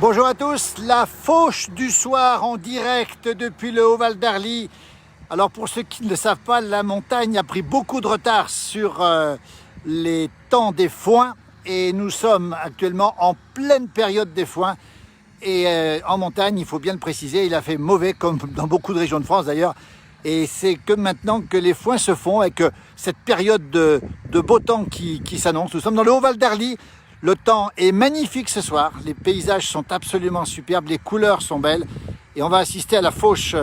Bonjour à tous, la fauche du soir en direct depuis le Haut-Val d'Arly. Alors pour ceux qui ne le savent pas, la montagne a pris beaucoup de retard sur les temps des foins et nous sommes actuellement en pleine période des foins. Et en montagne, il faut bien le préciser, il a fait mauvais comme dans beaucoup de régions de France d'ailleurs. Et c'est que maintenant que les foins se font et que cette période de beau temps qui s'annonce. Nous sommes dans le Haut-Val d'Arly. Le temps est magnifique ce soir, les paysages sont absolument superbes, les couleurs sont belles et on va assister à la fauche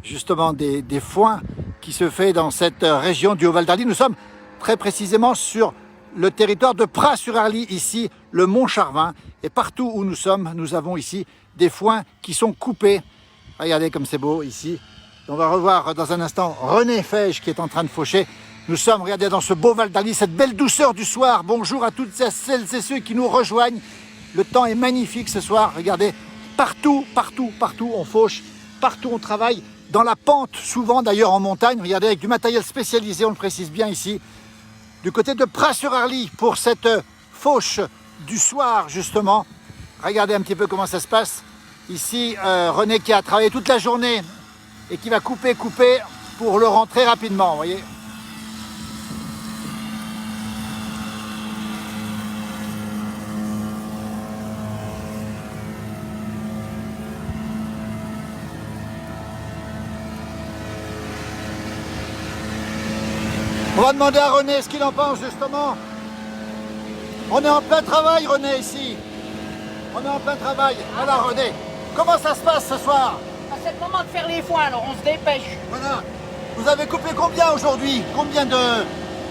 justement des foins qui se fait dans cette région du Haut-Val d'Arly. Nous sommes très précisément sur le territoire de Praz-sur-Arly, ici le Mont Charvin, et partout où nous sommes, nous avons ici des foins qui sont coupés. Regardez comme c'est beau ici. On va revoir dans un instant René Feige qui est en train de faucher. Nous sommes, regardez, dans ce beau Val d'Arly, cette belle douceur du soir. Bonjour à toutes celles et ceux qui nous rejoignent. Le temps est magnifique ce soir. Regardez, partout, on fauche, partout on travaille. Dans la pente, souvent d'ailleurs en montagne. Regardez, avec du matériel spécialisé, on le précise bien ici. Du côté de Praz-sur-Arly, pour cette fauche du soir, justement. Regardez un petit peu comment ça se passe. Ici, René qui a travaillé toute la journée et qui va couper pour le rentrer rapidement, vous voyez. On va demander à René ce qu'il en pense justement. On est en plein travail René ici. On est en plein travail. Voilà René. Comment ça se passe ce soir? C'est le moment de faire les foins, alors on se dépêche. Voilà. Vous avez coupé combien aujourd'hui?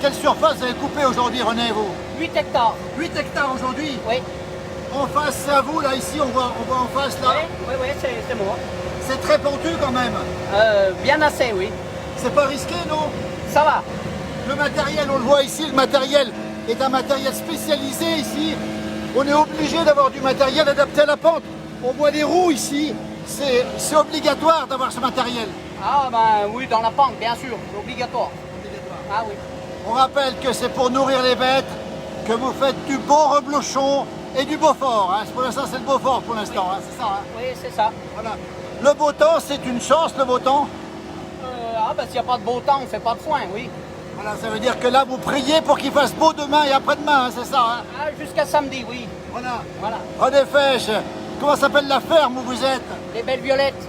Quelle surface vous avez coupé aujourd'hui René vous? 8 hectares. 8 hectares aujourd'hui? Oui. En face c'est à vous là, ici on voit en face là. Oui, c'est moi. C'est très pentu quand même. Bien assez, oui. C'est pas risqué non? Ça va. Le matériel, on le voit ici, le matériel est un matériel spécialisé ici. On est obligé d'avoir du matériel adapté à la pente. On voit des roues ici, c'est obligatoire d'avoir ce matériel. Ah ben oui, dans la pente, bien sûr, c'est obligatoire. Ah oui. On rappelle que c'est pour nourrir les bêtes, que vous faites du beau reblochon et du Beaufort. Hein. Pour l'instant, c'est le Beaufort pour l'instant, hein. C'est ça. Hein. Oui, c'est ça. Voilà. Le beau temps, c'est une chance, le beau temps. S'il n'y a pas de beau temps, on ne fait pas de foin, oui. Voilà, ça veut dire que là, vous priez pour qu'il fasse beau demain et après-demain, hein, c'est ça. Hein. Ah, jusqu'à samedi, oui. Voilà. Voilà. René Feige, comment s'appelle la ferme où vous êtes? Les belles violettes.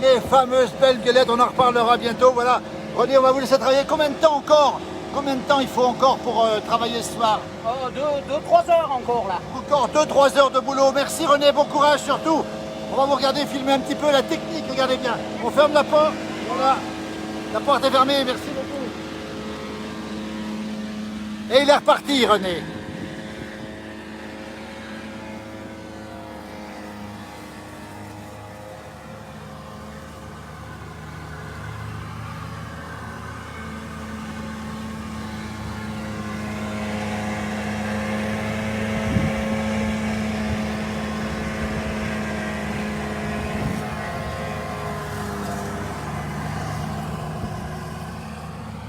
Les fameuses belles violettes, on en reparlera bientôt. Voilà. René, on va vous laisser travailler. Combien de temps encore? Combien de temps il faut encore pour travailler ce soir? 2-3 heures encore là. Encore 2-3 heures de boulot. Merci René, bon courage surtout. On va vous regarder filmer un petit peu la technique, regardez bien. On ferme la porte. Voilà. La porte est fermée, merci beaucoup. Et il est reparti, René.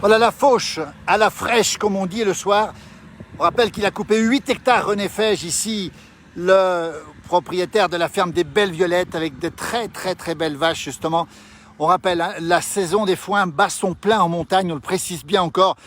Voilà la fauche à la fraîche, comme on dit le soir. On rappelle qu'il a coupé 8 hectares René Feige, ici, le propriétaire de la ferme des Belles Violettes, avec de très belles vaches, justement. On rappelle, hein, la saison des foins bat son plein en montagne, on le précise bien encore.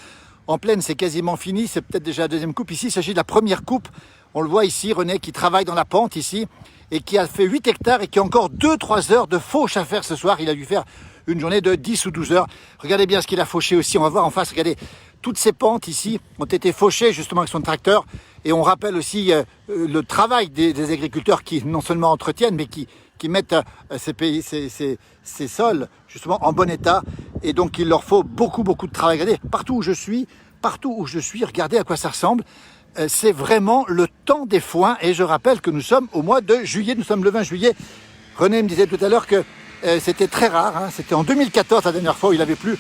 En plaine, c'est quasiment fini, c'est peut-être déjà la deuxième coupe. Ici, il s'agit de la première coupe. On le voit ici, René, qui travaille dans la pente, ici, et qui a fait 8 hectares et qui a encore 2-3 heures de fauche à faire ce soir. Il a dû faire une journée de 10 ou 12 heures. Regardez bien ce qu'il a fauché aussi. On va voir en face, regardez, toutes ces pentes ici ont été fauchées justement avec son tracteur. Et on rappelle aussi le travail des agriculteurs qui non seulement entretiennent, mais qui mettent ces sols justement en bon état. Et donc il leur faut beaucoup de travail. Regardez, partout où je suis, regardez à quoi ça ressemble. C'est vraiment le temps des foins. Et je rappelle que nous sommes au mois de juillet, nous sommes le 20 juillet. René me disait tout à l'heure que c'était très rare, hein. C'était en 2014 la dernière fois où il avait plu.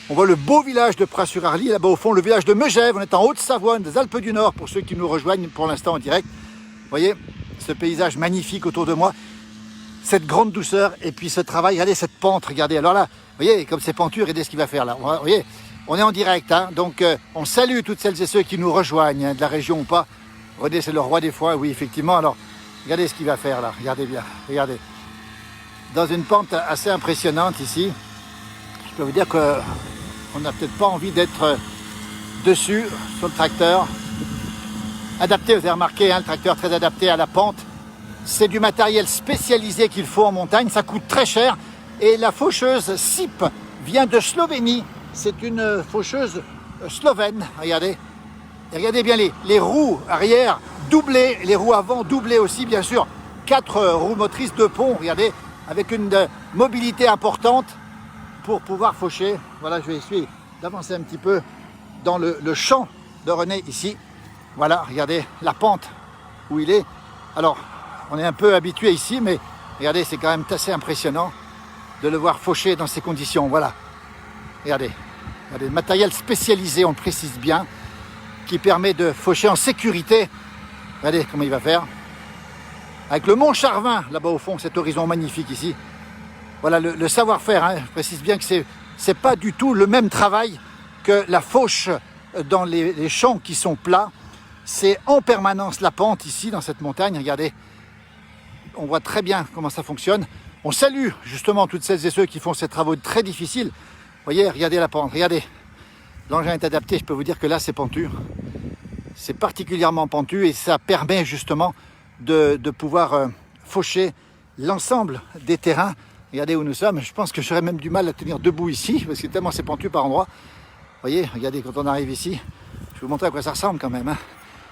On voit le beau village de Praz-sur-Arly, là-bas au fond, le village de Megève. On est en Haute-Savoie, des Alpes du Nord, pour ceux qui nous rejoignent pour l'instant en direct. Vous voyez, ce paysage magnifique autour de moi, cette grande douceur, et puis ce travail, regardez cette pente, regardez. Alors là, vous voyez, comme c'est pentu, regardez ce qu'il va faire là. Vous voyez, on est en direct, hein. Donc on salue toutes celles et ceux qui nous rejoignent, hein, de la région ou pas. René, c'est le roi des foins, oui, effectivement. Alors, Regardez ce qu'il va faire là, regardez bien, regardez. Dans une pente assez impressionnante ici, je peux vous dire qu'on n'a peut-être pas envie d'être dessus, sur le tracteur. Adapté, vous avez remarqué, hein, le tracteur très adapté à la pente. C'est du matériel spécialisé qu'il faut en montagne, ça coûte très cher. Et la faucheuse SIP vient de Slovénie, c'est une faucheuse slovène, regardez. Et regardez bien les roues arrière doublées, les roues avant doublées aussi, bien sûr. 4 roues motrices de pont, regardez, avec une mobilité importante pour pouvoir faucher. Voilà, je vais essayer d'avancer un petit peu dans le champ de René ici. Voilà, regardez la pente où il est. Alors, on est un peu habitué ici, mais regardez, c'est quand même assez impressionnant de le voir faucher dans ces conditions. Voilà, regardez, regardez, le matériel spécialisé, on le précise bien, qui permet de faucher en sécurité. Regardez comment il va faire. Avec le mont Charvin, là-bas au fond, cet horizon magnifique ici. Voilà le savoir-faire, hein. Je précise bien que c'est pas du tout le même travail que la fauche dans les champs qui sont plats. C'est en permanence la pente ici, dans cette montagne. Regardez, on voit très bien comment ça fonctionne. On salue justement toutes celles et ceux qui font ces travaux très difficiles. Vous voyez, regardez la pente, regardez. L'engin est adapté, je peux vous dire que là c'est pentu. C'est particulièrement pentu et ça permet justement de pouvoir faucher l'ensemble des terrains. Regardez où nous sommes, je pense que j'aurais même du mal à tenir debout ici, parce que tellement c'est pentu par endroits. Vous voyez, regardez quand on arrive ici, je vais vous montrer à quoi ça ressemble quand même, hein.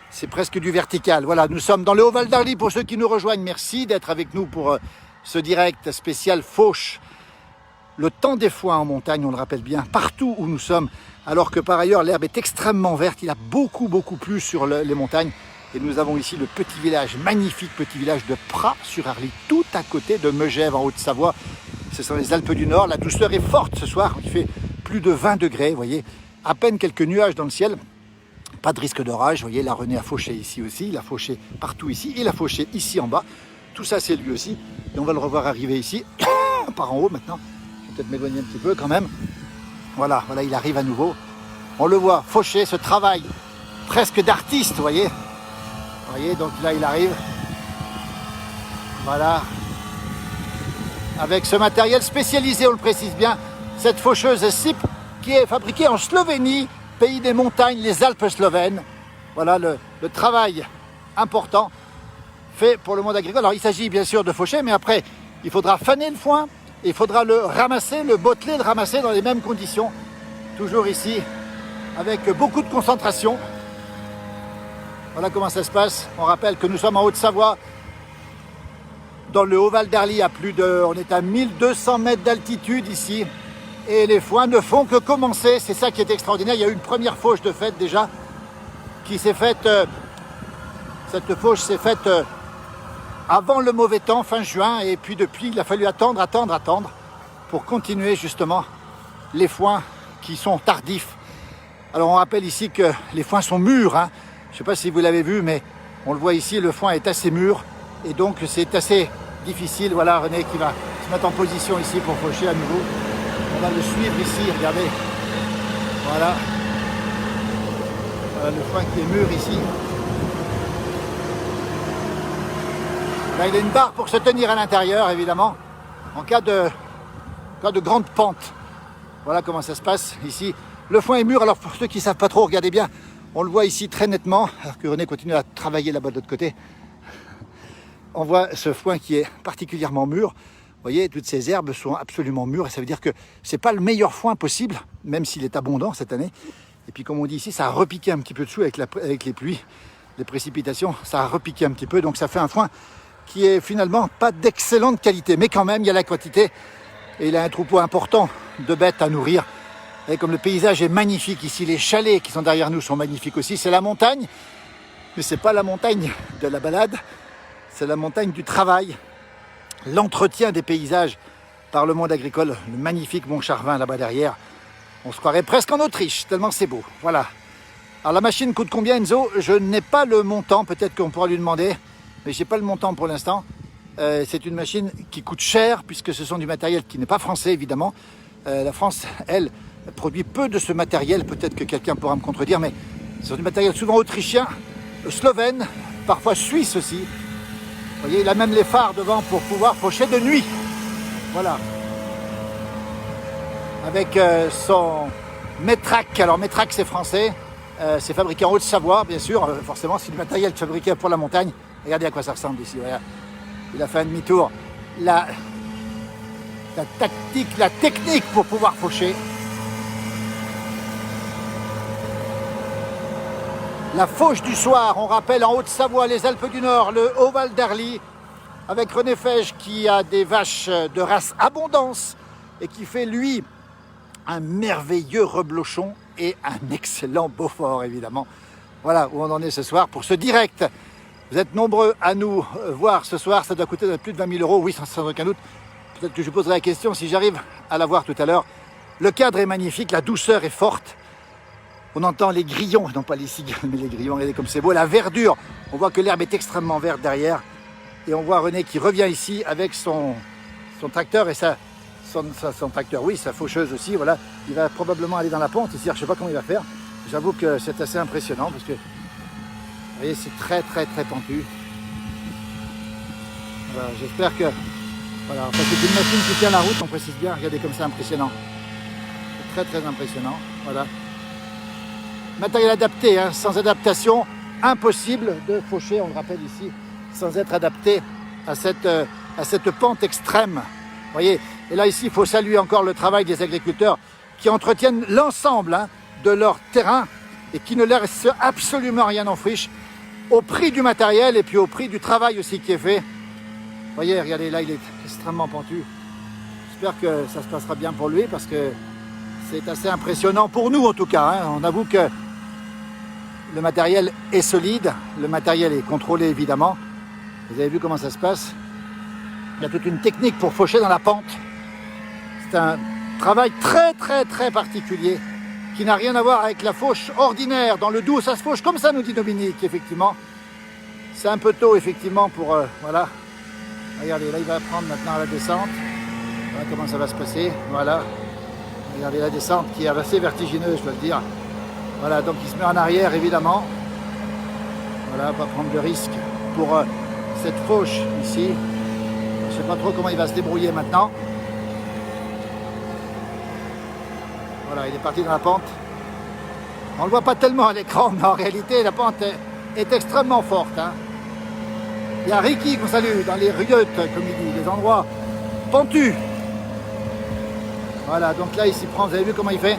C'est presque du vertical. Voilà, nous sommes dans le Haut-Val d'Arly pour ceux qui nous rejoignent. Merci d'être avec nous pour ce direct spécial fauche. Le temps des foins en montagne, on le rappelle bien, partout où nous sommes, alors que par ailleurs l'herbe est extrêmement verte. Il a beaucoup plu sur les montagnes. Et nous avons ici le petit village, magnifique petit village de Pras-sur-Arly, tout à côté de Megève en Haute-Savoie. Ce sont les Alpes du Nord. La douceur est forte ce soir. Il fait plus de 20 degrés, vous voyez. À peine quelques nuages dans le ciel. Pas de risque d'orage. Vous voyez, là, René a fauché ici aussi. Il a fauché partout ici. Il a fauché ici en bas. Tout ça, c'est lui aussi. Et on va le revoir arriver ici, par en haut maintenant. Je vais peut-être m'éloigner un petit peu quand même. Voilà, voilà, il arrive à nouveau. On le voit faucher ce travail presque d'artiste, vous voyez. Vous voyez, donc là, il arrive. Voilà. Avec ce matériel spécialisé, on le précise bien, cette faucheuse SIP qui est fabriquée en Slovénie, pays des montagnes, les Alpes slovènes. Voilà le travail important fait pour le monde agricole. Alors, il s'agit bien sûr de faucher, mais après, il faudra faner le foin, et il faudra le ramasser, le botteler, le ramasser dans les mêmes conditions. Toujours ici, avec beaucoup de concentration. Voilà comment ça se passe. On rappelle que nous sommes en Haute-Savoie, dans le Haut-Val d'Arly, on est à 1200 mètres d'altitude ici. Et les foins ne font que commencer. C'est ça qui est extraordinaire. Il y a eu une première fauche de fête déjà, qui s'est faite. Cette fauche s'est faite avant le mauvais temps, fin juin. Et puis depuis, il a fallu attendre pour continuer justement les foins qui sont tardifs. Alors on rappelle ici que les foins sont mûrs, hein. Je ne sais pas si vous l'avez vu, mais on le voit ici, le foin est assez mûr. Et donc c'est assez difficile. Voilà René qui va se mettre en position ici pour faucher à nouveau. On va le suivre ici, regardez. Voilà. Voilà le foin qui est mûr ici. Là, il a une barre pour se tenir à l'intérieur, évidemment, en cas de grande pente. Voilà comment ça se passe ici. Le foin est mûr, alors pour ceux qui ne savent pas trop, regardez bien. On le voit ici très nettement, alors que René continue à travailler là-bas de l'autre côté. On voit ce foin qui est particulièrement mûr. Vous voyez, toutes ces herbes sont absolument mûres et ça veut dire que ce n'est pas le meilleur foin possible, même s'il est abondant cette année. Et puis comme on dit ici, ça a repiqué un petit peu dessous avec les pluies, les précipitations, ça a repiqué un petit peu. Donc ça fait un foin qui est finalement pas d'excellente qualité, mais quand même il y a la quantité et il a un troupeau important de bêtes à nourrir. Et comme le paysage est magnifique ici, les chalets qui sont derrière nous sont magnifiques aussi. C'est la montagne, mais c'est pas la montagne de la balade, c'est la montagne du travail, l'entretien des paysages par le monde agricole, le magnifique mont Charvin là-bas derrière. On se croirait presque en Autriche, tellement c'est beau. Voilà. Alors la machine coûte combien, Enzo? Je n'ai pas le montant, peut-être qu'on pourra lui demander, mais je n'ai pas le montant pour l'instant. C'est une machine qui coûte cher, puisque ce sont du matériel qui n'est pas français, évidemment. La France, elle, produit peu de ce matériel, peut-être que quelqu'un pourra me contredire, mais c'est du matériel souvent autrichien, slovène, parfois suisse aussi. Vous voyez, il a même les phares devant pour pouvoir faucher de nuit. Voilà. Avec son Métrac. Alors Métrac c'est français, c'est fabriqué en Haute-Savoie bien sûr, forcément c'est du matériel fabriqué pour la montagne. Regardez à quoi ça ressemble ici, voilà. Il a fait un demi-tour. La tactique, la technique pour pouvoir faucher. La fauche du soir, on rappelle en Haute-Savoie, les Alpes du Nord, le Haut-Val d'Arly, avec René Fège qui a des vaches de race abondance et qui fait lui un merveilleux reblochon et un excellent Beaufort évidemment. Voilà où on en est ce soir pour ce direct. Vous êtes nombreux à nous voir ce soir, ça doit coûter plus de 20 000 €, oui sans aucun doute. Peut-être que je poserai la question si j'arrive à la voir tout à l'heure. Le cadre est magnifique, la douceur est forte. On entend les grillons, non pas les cigales, mais les grillons, regardez comme c'est beau. La verdure, on voit que l'herbe est extrêmement verte derrière. Et on voit René qui revient ici avec son tracteur et son tracteur, oui, sa faucheuse aussi, voilà. Il va probablement aller dans la pente ici, je ne sais pas comment il va faire. J'avoue que c'est assez impressionnant parce que, vous voyez, c'est très pentu. Voilà, j'espère que, voilà, enfin, c'est une machine qui tient la route, on précise bien, regardez comme c'est impressionnant. C'est très impressionnant, voilà. Matériel adapté, hein, sans adaptation, impossible de faucher, on le rappelle ici, sans être adapté à cette pente extrême. Vous voyez, et là ici, il faut saluer encore le travail des agriculteurs qui entretiennent l'ensemble de leur terrain et qui ne laissent absolument rien en friche au prix du matériel et puis au prix du travail aussi qui est fait. Vous voyez, regardez, là il est extrêmement pentu. J'espère que ça se passera bien pour lui parce que c'est assez impressionnant pour nous en tout cas. Hein. On avoue que le matériel est solide, le matériel est contrôlé évidemment. Vous avez vu comment ça se passe? Il y a toute une technique pour faucher dans la pente. C'est un travail très particulier qui n'a rien à voir avec la fauche ordinaire. Dans le doux, ça se fauche comme ça, nous dit Dominique, effectivement. C'est un peu tôt, effectivement, pour... voilà. Regardez, là, il va prendre maintenant la descente. Voilà comment ça va se passer. Voilà. Regardez la descente qui est assez vertigineuse, je dois le dire. Voilà, donc il se met en arrière, évidemment. Voilà, pas prendre de risque pour cette fauche ici. Je ne sais pas trop comment il va se débrouiller maintenant. Voilà, il est parti dans la pente. On ne le voit pas tellement à l'écran, mais en réalité, la pente est extrêmement forte. Hein. Il y a Ricky qu'on salue dans les rieutes, comme il dit, les endroits pentus. Voilà, donc là, il s'y prend. Vous avez vu comment il fait?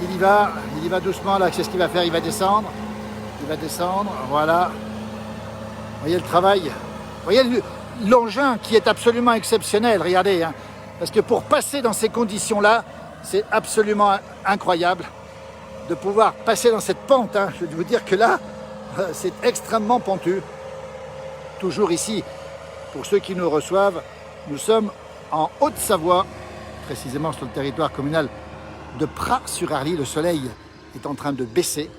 Il y va doucement. Là, c'est ce qu'il va faire. Il va descendre. Voilà. Vous voyez le travail? Vous voyez l'engin qui est absolument exceptionnel. Regardez, hein. Parce que pour passer dans ces conditions-là, c'est absolument incroyable de pouvoir passer dans cette pente. Hein. Je vais vous dire que là, c'est extrêmement pentu. Toujours ici, pour ceux qui nous reçoivent, nous sommes en Haute-Savoie, précisément sur le territoire communal de Praz-sur-Arly. Le soleil est en train de baisser.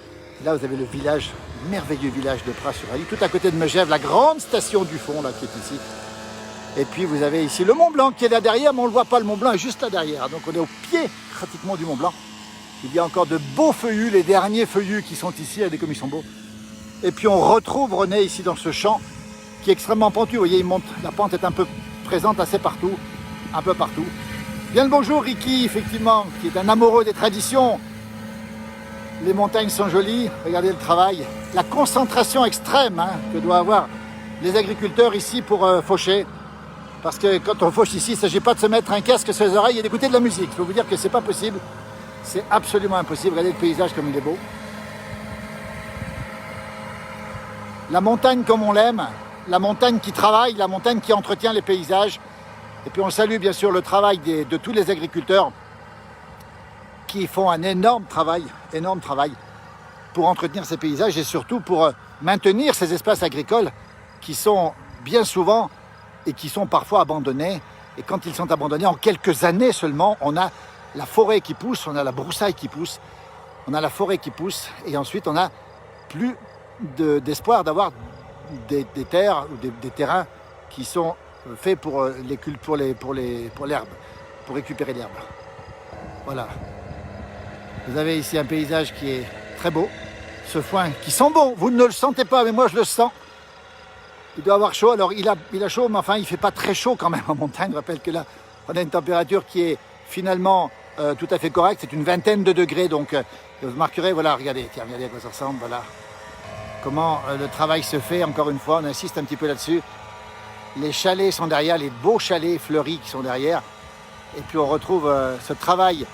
Et là, vous avez le village, merveilleux village de Praz-sur-Arly, tout à côté de Megève, la grande station du fond là qui est ici. Et puis vous avez ici le Mont Blanc qui est là derrière, mais on ne le voit pas, le Mont Blanc est juste là derrière. Donc on est au pied pratiquement du Mont Blanc. Il y a encore de beaux feuillus, les derniers feuillus qui sont ici, regardez comme ils sont beaux. Et puis on retrouve René ici dans ce champ qui est extrêmement pentu. Vous voyez, il monte, la pente est un peu présente assez partout, un peu partout. Bien le bonjour Ricky, effectivement, qui est un amoureux des traditions. Les montagnes sont jolies, regardez le travail. La concentration extrême hein, que doivent avoir les agriculteurs ici pour faucher. Parce que quand on fauche ici, il ne s'agit pas de se mettre un casque sur les oreilles et d'écouter de la musique. Je peux vous dire que ce n'est pas possible. C'est absolument impossible. Regardez le paysage comme il est beau. La montagne comme on l'aime, la montagne qui travaille, la montagne qui entretient les paysages. Et puis on salue bien sûr le travail de tous les agriculteurs qui font un énorme travail pour entretenir ces paysages et surtout pour maintenir ces espaces agricoles qui sont bien souvent et qui sont parfois abandonnés. Et quand ils sont abandonnés, en quelques années seulement, on a la forêt qui pousse, on a la broussaille qui pousse, on a la forêt qui pousse et ensuite on n'a plus d'espoir d'avoir des terres ou des terrains qui sont faits pour l'herbe, pour récupérer l'herbe. Voilà. Vous avez ici un paysage qui est très beau. Ce foin qui sent bon, vous ne le sentez pas, mais moi je le sens. il doit avoir chaud. Alors il a chaud, mais enfin il ne fait pas très chaud quand même en montagne. Je rappelle que là, on a une température qui est finalement tout à fait correcte. C'est une vingtaine de degrés. Donc vous remarquerez, voilà, regardez, tiens, regardez à quoi ça ressemble. Voilà comment le travail se fait. Encore une fois, on insiste un petit peu là-dessus. Les chalets sont derrière, les beaux chalets fleuris qui sont derrière. Et puis on retrouve ce travail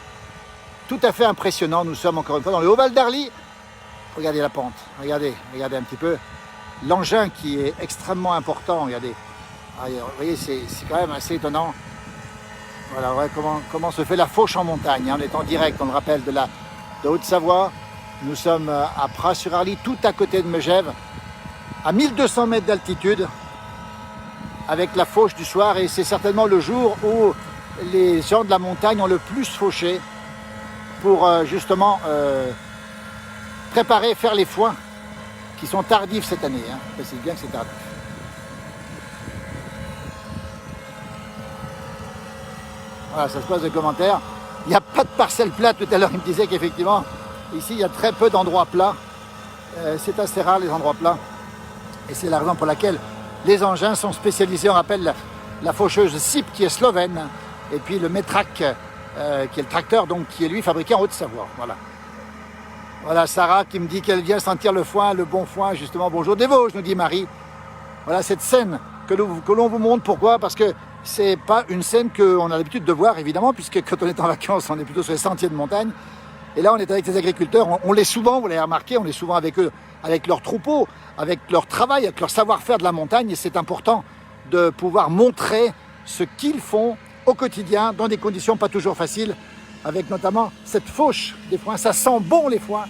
tout à fait impressionnant. Nous sommes encore une fois dans le Haut-Val d'Arly. Regardez la pente, regardez un petit peu l'engin qui est extrêmement important. Regardez, vous voyez, c'est quand même assez étonnant. Voilà, ouais, comment se fait la fauche en montagne. On est en direct, on le rappelle, de Haute-Savoie. Nous sommes à Pras-sur-Arly, tout à côté de Megève, à 1200 mètres d'altitude, avec la fauche du soir. Et c'est certainement le jour où les gens de la montagne ont le plus fauché pour justement préparer, faire les foins qui sont tardifs cette année. Hein. Je précise bien que c'est tardif. Voilà, ça se passe de commentaires. Il n'y a pas de parcelle plate. Tout à l'heure, il me disait qu'effectivement, ici, il y a très peu d'endroits plats. C'est assez rare, les endroits plats. Et c'est la raison pour laquelle les engins sont spécialisés. On rappelle la faucheuse SIP qui est slovène. Et puis le Metrak, qui est le tracteur, donc, qui est lui fabriqué en Haute-Savoie. Voilà. Voilà Sarah qui me dit qu'elle vient sentir le foin, le bon foin, justement. Bonjour des Vosges, nous dit Marie. Voilà cette scène que l'on vous montre. Pourquoi? Parce que c'est pas une scène qu'on a l'habitude de voir, évidemment, puisque quand on est en vacances, on est plutôt sur les sentiers de montagne. Et là, on est avec les agriculteurs. On l'est souvent, vous l'avez remarqué, on est souvent avec eux, avec leurs troupeaux, avec leur travail, avec leur savoir-faire de la montagne. Et c'est important de pouvoir montrer ce qu'ils font au quotidien, dans des conditions pas toujours faciles, avec notamment cette fauche des foins. Ça sent bon les foins.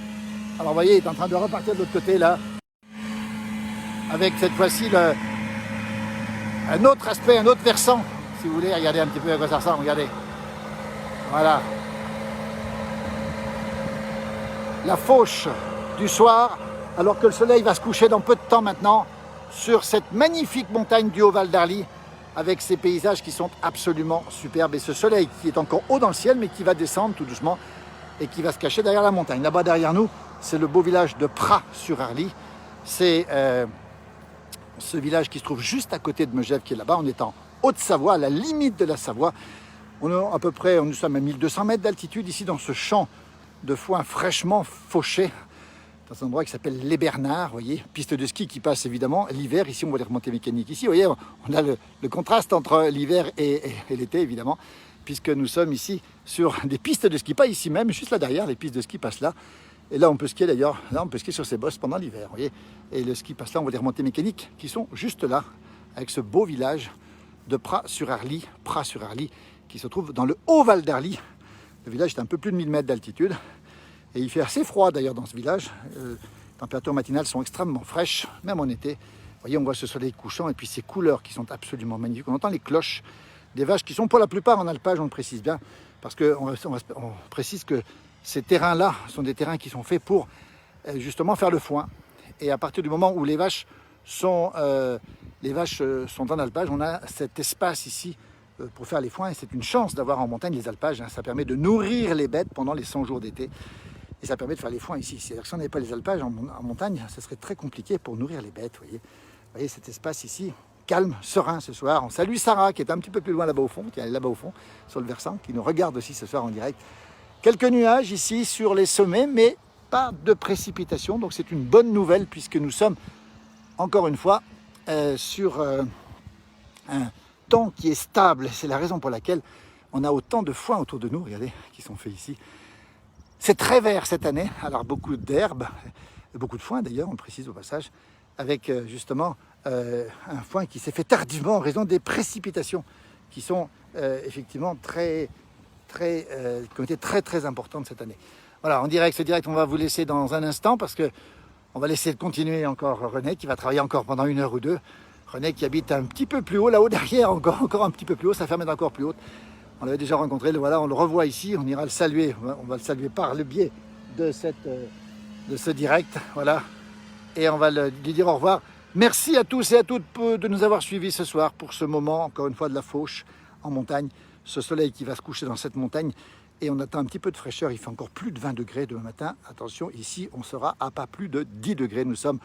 Alors vous voyez, il est en train de repartir de l'autre côté là, avec cette fois-ci un autre aspect, un autre versant, si vous voulez. Regardez un petit peu à quoi ça ressemble, regardez. Voilà. La fauche du soir, alors que le soleil va se coucher dans peu de temps maintenant, sur cette magnifique montagne du Haut-Val d'Arly, avec ces paysages qui sont absolument superbes. Et ce soleil qui est encore haut dans le ciel, mais qui va descendre tout doucement et qui va se cacher derrière la montagne. Là-bas derrière nous, c'est le beau village de Pras-sur-Arly. C'est ce village qui se trouve juste à côté de Megève qui est là-bas. On est en Haute-Savoie, à la limite de la Savoie. On est à peu près, nous sommes à 1200 mètres d'altitude, ici dans ce champ de foin fraîchement fauché, dans un endroit qui s'appelle Les Bernards, vous voyez, piste de ski qui passe évidemment l'hiver. Ici, on voit les remontées mécaniques. Ici, vous voyez, on a le contraste entre l'hiver et l'été, évidemment, puisque nous sommes ici sur des pistes de ski, pas ici même, juste là derrière, les pistes de ski passent là. Et là, on peut skier d'ailleurs, là, on peut skier sur ces bosses pendant l'hiver, vous voyez. Et le ski passe là, on voit les remontées mécaniques qui sont juste là, avec ce beau village de Pras-sur-Arly, qui se trouve dans le Haut-Val d'Arly. Le village est à un peu plus de 1000 mètres d'altitude. Et il fait assez froid d'ailleurs dans ce village. Les températures matinales sont extrêmement fraîches, même en été. Vous voyez, on voit ce soleil couchant et puis ces couleurs qui sont absolument magnifiques. On entend les cloches des vaches qui sont pour la plupart en alpage, on le précise bien, parce qu'on précise que ces terrains-là sont des terrains qui sont faits pour justement faire le foin. Et à partir du moment où les vaches sont en alpage, on a cet espace ici pour faire les foins. Et c'est une chance d'avoir en montagne les alpages. Hein. Ça permet de nourrir les bêtes pendant les 100 jours d'été. Et ça permet de faire les foins ici. C'est-à-dire que si on n'avait pas les alpages en montagne, ça serait très compliqué pour nourrir les bêtes. Vous voyez cet espace ici, calme, serein ce soir. On salue Sarah qui est un petit peu plus loin là-bas au fond, qui est là-bas au fond, sur le versant, qui nous regarde aussi ce soir en direct. Quelques nuages ici sur les sommets, mais pas de précipitation. Donc c'est une bonne nouvelle puisque nous sommes, encore une fois, sur un temps qui est stable. C'est la raison pour laquelle on a autant de foins autour de nous, regardez, qui sont faits ici. C'est très vert cette année, alors beaucoup d'herbes, beaucoup de foin d'ailleurs, on le précise au passage, avec justement un foin qui s'est fait tardivement en raison des précipitations qui sont effectivement qui ont été très importantes cette année. Voilà, en direct, ce direct, on va vous laisser dans un instant parce que on va laisser continuer encore René qui va travailler encore pendant 1 heure ou 2. René qui habite un petit peu plus haut, là-haut derrière, encore un petit peu plus haut, sa ferme est encore plus haute. On l'avait déjà rencontré, voilà, on le revoit ici, on ira le saluer, on va le saluer par le biais de ce direct, voilà, et on va lui dire au revoir. Merci à tous et à toutes de nous avoir suivis ce soir pour ce moment, encore une fois, de la fauche en montagne, ce soleil qui va se coucher dans cette montagne, et on attend un petit peu de fraîcheur, il fait encore plus de 20 degrés demain matin, attention, ici on sera à pas plus de 10 degrés, nous sommes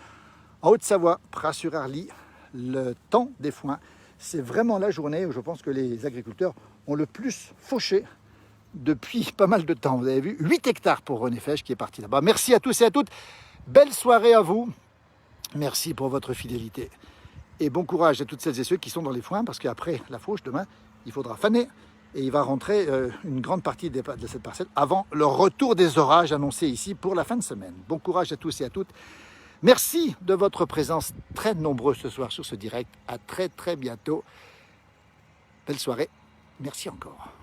en Haute-Savoie, Pras-sur-Arly, le temps des foins. C'est vraiment la journée où je pense que les agriculteurs ont le plus fauché depuis pas mal de temps. Vous avez vu, 8 hectares pour René Fesch qui est parti là-bas. Merci à tous et à toutes. Belle soirée à vous. Merci pour votre fidélité. Et bon courage à toutes celles et ceux qui sont dans les foins, parce qu'après la fauche, demain, il faudra faner. Et il va rentrer une grande partie de cette parcelle avant le retour des orages annoncés ici pour la fin de semaine. Bon courage à tous et à toutes. Merci de votre présence très nombreux ce soir sur ce direct. À très bientôt. Belle soirée. Merci encore.